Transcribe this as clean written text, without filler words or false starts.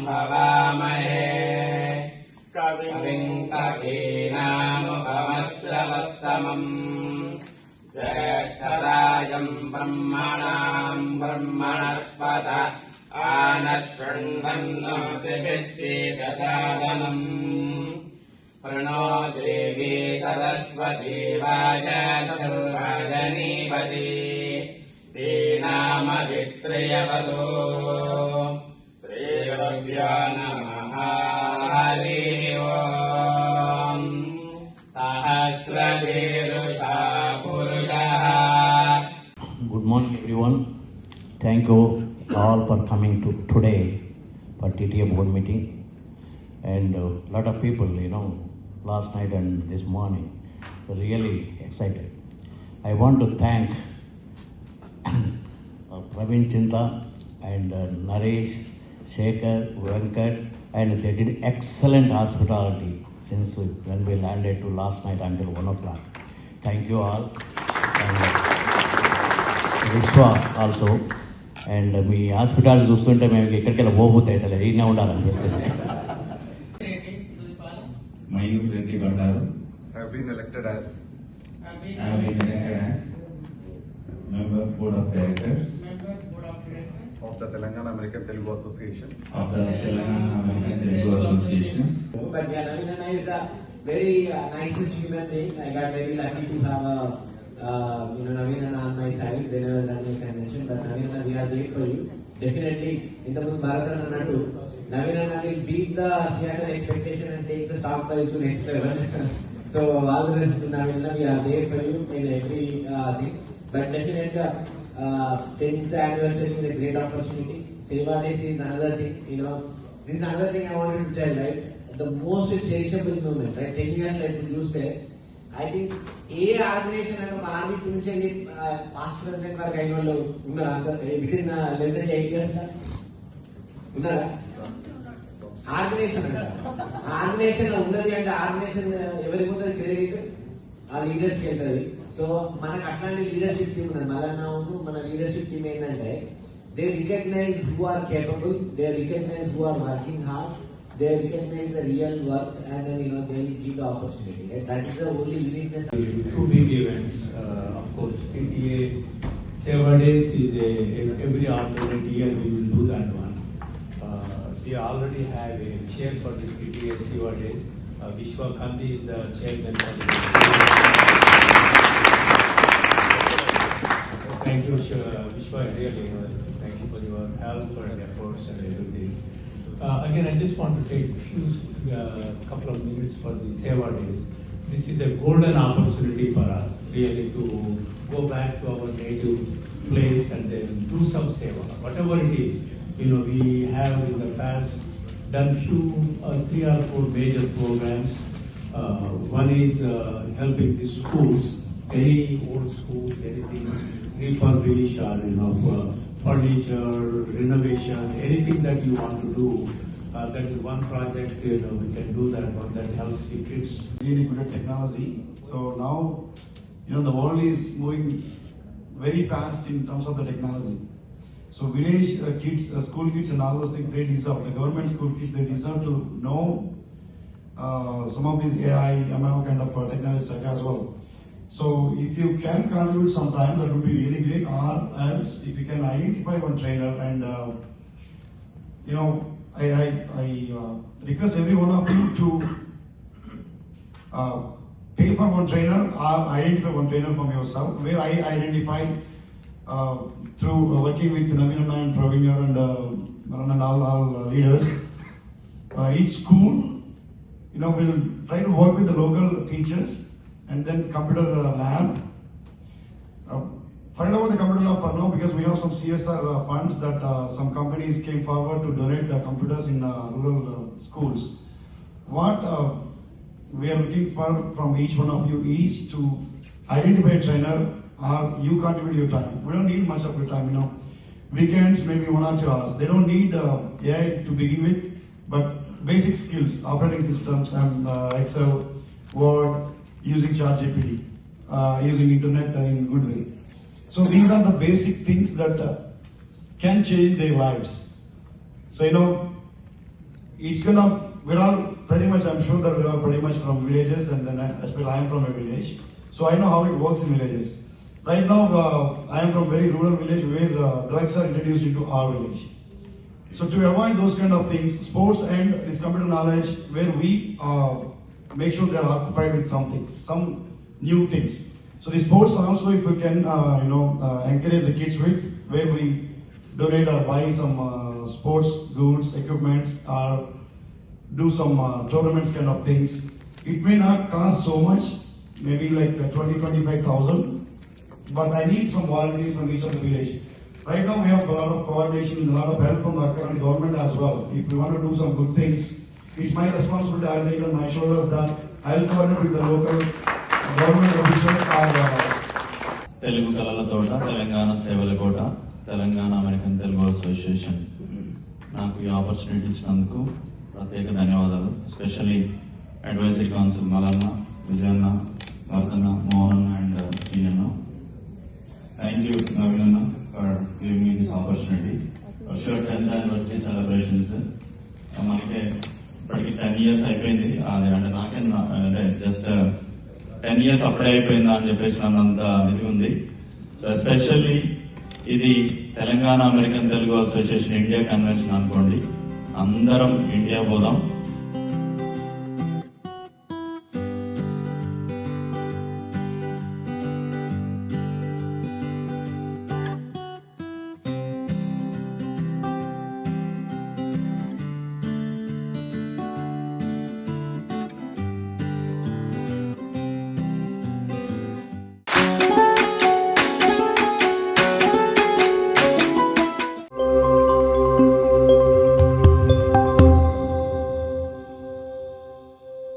भवामहे कविं कवीनामुपमश्रवस्तमम् ज्येष्ठराजम् ब्रह्मणाम् ब्रह्मणस्पत आनशृण्वन्नोतिभिश्चेदसादनम् प्रणो देवी सरस्वती वाचतुर्वाजनीपति दीनामधित्रयवतो श्रीगुरुभ्यो नमः हरिः ओम् सहस्रशीर्षा पुरुषः. Good morning everyone. Thank you all for coming to today for TTA board meeting, and a lot of people, last night and this morning were really excited. I want to thank Praveen Chinta and Naresh, Shekhar, Venkat, and they did excellent hospitality since when we landed to last night until 1 o'clock. Thank you all. And Vishwa also. And me hospital చూస్తుంటే మేము ఎక్కడికెళ్ళి పోబోతే అవుతుంది, ఈయన ఉండాలనిపిస్తుంది. Mayur Reddy Bandaru have been elected as member board of directors of the Telangana American Telugu Association. of the Telangana American Telugu Association. But yeah, Navina is a very nicest human being. I got very lucky to have Navina on my side whenever running convention. But Navina, we are there for you. Definitely, in the Bharat Nadu, Navina will beat the Seattle expectation and take the stock price to next level. So all the rest, Navina, we are there for you in every thing. But definitely, 10th anniversary is a great opportunity. Seva Days is another thing. This is another thing I wanted to tell, right? The most cherishable moment, right? 10 years like you say, I think a organization and army to past president within less than 8 years. Organization ఉన్నది అంటే organisation ఎవరికి పోతుంది credit ఆ leaders కి వెళ్తుంది. So మనకు అట్లాంటి leadership team ఉన్నది. మన లీడర్షిప్ టీమ్ ఏంటంటే they recognise who are capable, they recognise who are working hard, they recognize the real work, and then they will give the opportunity. Right? That is the only uniqueness. Two big events, of course. PTA Seva Days is every alternate year we will do that one. We already have a chair for the PTA Seva Days. Vishwa Kandi is the chairman for the. Thank you, Vishwa. Really, thank you for your help and efforts and everything. Again, I just want to take a couple of minutes for the Seva Days. This is a golden opportunity for us, really, to go back to our native place and then do some Seva. Whatever it is, we have in the past done 3 or 4 major programs. One is helping the schools, any old schools, anything refurbish or furniture, renovation, anything that you want to do. That is one project, we can do that one that helps the kids. Really good at technology. So now, the world is moving very fast in terms of the technology. So village kids, school kids and all those things, they deserve, the government school kids, they deserve to know some of these AI, ML kind of technology stuff as well. So if you can contribute some time, that would be really great. Or else, if you can identify one trainer and, I request every one of you to pay for one trainer or identify one trainer from yourself. Where I identify through working with Navina and Praveen and all leaders. Each school, will try to work with the local teachers and then computer lab. Find out the computer lab for now, because we have some CSR funds that some companies came forward to donate computers in rural schools. What we are looking for from each one of you is to identify a trainer or you contribute your time. We don't need much of your time, you know. Weekends, maybe 1 or 2 hours. They don't need AI to begin with, but basic skills, operating systems and Excel, Word, using ChatGPT, using internet in good way. So these are the basic things that can change their lives. So, you know, we're all pretty much, I'm sure that we're all pretty much from villages, and then especially I am from a village. So I know how it works in villages. Right now, I am from a very rural village where drugs are introduced into our village. So to avoid those kind of things, sports and this computer knowledge, where we make sure they are occupied with something, some new things. So the sports also, if we can, encourage the kids with, where we donate or buy some sports goods, equipments, or do some tournaments kind of things. It may not cost so much, maybe like 20-25,000, but I need some volunteers from each of the village. Right now we have a lot of coordination, a lot of help from the current government as well. If we want to do some good things, it's my responsibility. I'll take on my shoulders that I'll coordinate with the local government officials or Telugu కళల తోట, తెలంగాణ సేవల కోట, Telangana American Telugu association నాకు ఈ opportunity ఇచ్చినందుకు ప్రత్యేక ధన్యవాదాలు. Especially advisory council మలన్న, విజయన్న, వర్ధన్న, మోహన్ అండ్ ఈయన. థ్యాంక్ యూ నవీనన్న for giving me this opportunity. Sure 10th anniversary celebrations మనకి ఇప్పటికి 10 years అయిపోయింది. అది అంటే నాకే అంటే జస్ట్ 10 years అప్పుడే అయిపోయిందా అని చెప్పేసి నన్నంత ఇది ఉంది. సో ఎస్పెషల్లీ ఇది Telangana American Telugu association India convention అనుకోండి. అందరం ఇండియా పోదాం.